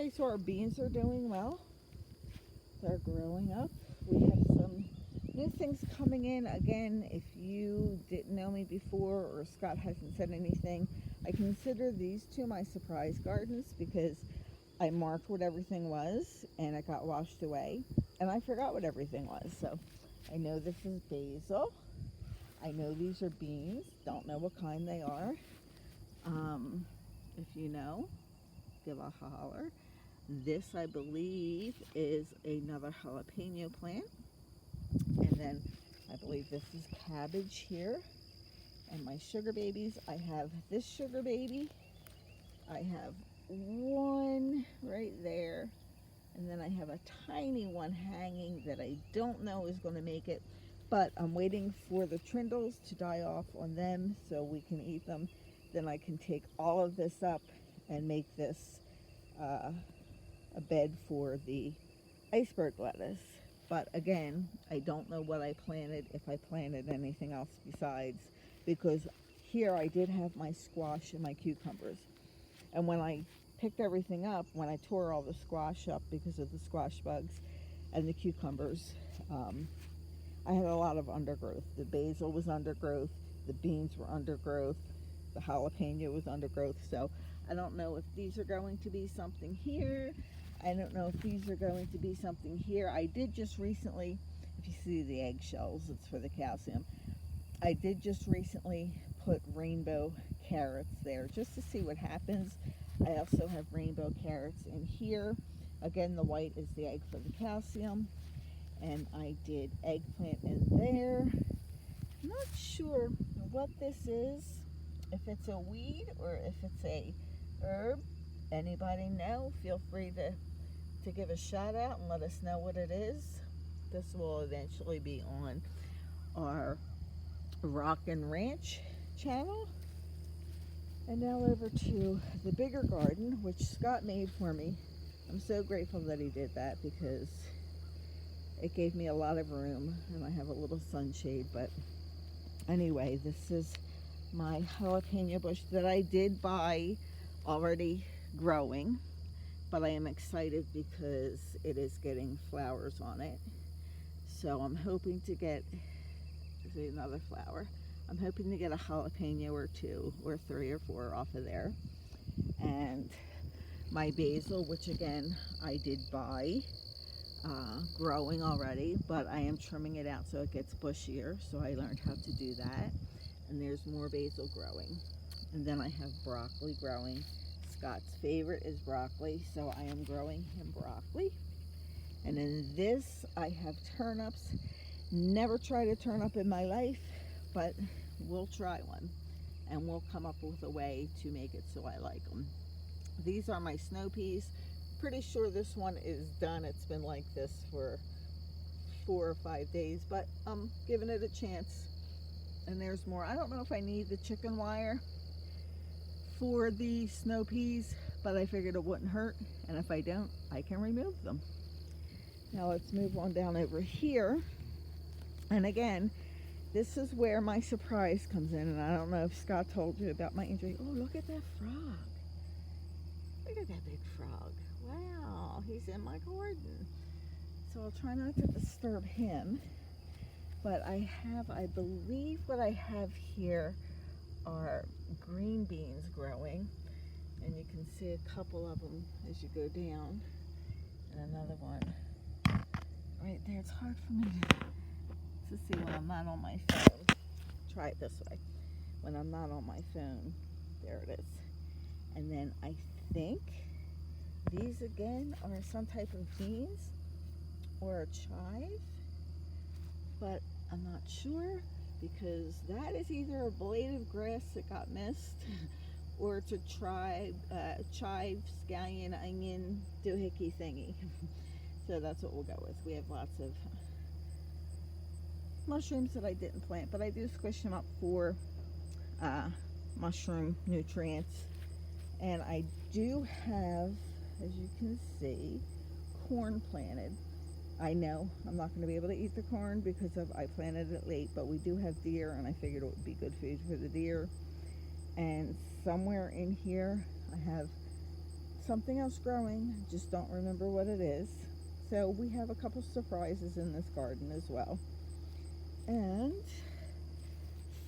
Okay, so our beans are doing well. They're growing up. We have some new things coming in. Again, if you didn't know me before or Scott hasn't said anything, I consider these two my surprise gardens because I marked what everything was and it got washed away and I forgot what everything was. So I know this is basil. I know these are beans. Don't know what kind they are. If you know, give a holler. This, I believe, is another jalapeno plant. And then I believe this is cabbage here. And my sugar babies, I have this sugar baby. I have one right there. And then I have a tiny one hanging that I don't know is going to make it. But I'm waiting for the trindles to die off on them so we can eat them. Then I can take all of this up and make this a bed for the iceberg lettuce. But again, I don't know what I planted, if I planted anything else besides, because here I did have my squash and my cucumbers. And when I picked everything up, when I tore all the squash up because of the squash bugs and the cucumbers, I had a lot of undergrowth. The basil was undergrowth, the beans were undergrowth, the jalapeno was undergrowth. So I don't know if these are going to be something here. I don't know if these are going to be something here. I did just recently, if you see the eggshells, it's for the calcium. I did just recently put rainbow carrots there just to see what happens. I also have rainbow carrots in here. Again, the white is the egg for the calcium. And I did eggplant in there. I'm not sure what this is, if it's a weed or if it's a herb. Anybody know? Feel free to give a shout out and let us know what it is. This will eventually be on our Rock and Ranch channel. And now over to the bigger garden, which Scott made for me. I'm so grateful that he did that because it gave me a lot of room and I have a little sunshade. But anyway, this is my jalapeno bush that I did buy already growing, but I am excited because it is getting flowers on it. So I'm hoping to get, see another flower. I'm hoping to get a jalapeno or two or three or four off of there. And my basil, which again I did buy, growing already, but I am trimming it out so it gets bushier. So I learned how to do that. And there's more basil growing. And then I have broccoli growing. Scott's favorite is broccoli, so I am growing him broccoli. And in this, I have turnips. Never tried a turnip in my life, but we'll try one. And we'll come up with a way to make it so I like them. These are my snow peas. Pretty sure this one is done. It's been like this for 4 or 5 days, but I'm giving it a chance. And there's more. I don't know if I need the chicken wire for the snow peas, but I figured it wouldn't hurt. And if I don't, I can remove them. Now let's move on down over here. And again, this is where my surprise comes in. And I don't know if Scott told you about my injury. Oh, look at that frog. Look at that big frog. Wow, he's in my garden. So I'll try not to disturb him. But I believe what I have here are green beans growing. And you can see a couple of them as you go down. And another one right there. It's hard for me to see when I'm not on my phone. Try it this way. When I'm not on my phone, there it is. And then I think these again are some type of beans or a chive, but I'm not sure because that is either a blade of grass that got missed or it's a chive, scallion, onion, doohickey thingy. So that's what we'll go with. We have lots of mushrooms that I didn't plant, but I do squish them up for mushroom nutrients. And I do have, as you can see, corn planted. I know I'm not going to be able to eat the corn because I planted it late, but we do have deer and I figured it would be good food for the deer. And somewhere in here I have something else growing. Just don't remember what it is. So we have a couple surprises in this garden as well. And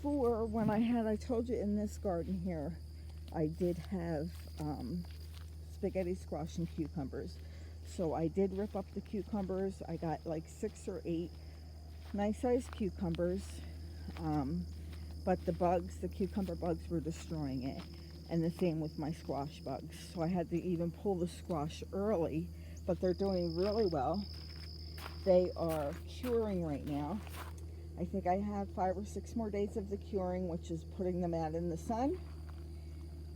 for when I told you in this garden here, I did have spaghetti squash and cucumbers. So I did rip up the cucumbers. I got like 6 or 8 nice sized cucumbers. But the cucumber bugs were destroying it. And the same with my squash bugs. So I had to even pull the squash early, but they're doing really well. They are curing right now. I think I have 5 or 6 more days of the curing, which is putting them out in the sun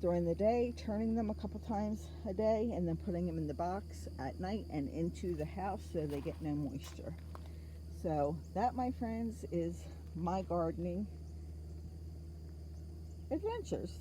during the day, turning them a couple times a day, and then putting them in the box at night and into the house so they get no moisture. So that, my friends, is my gardening adventures.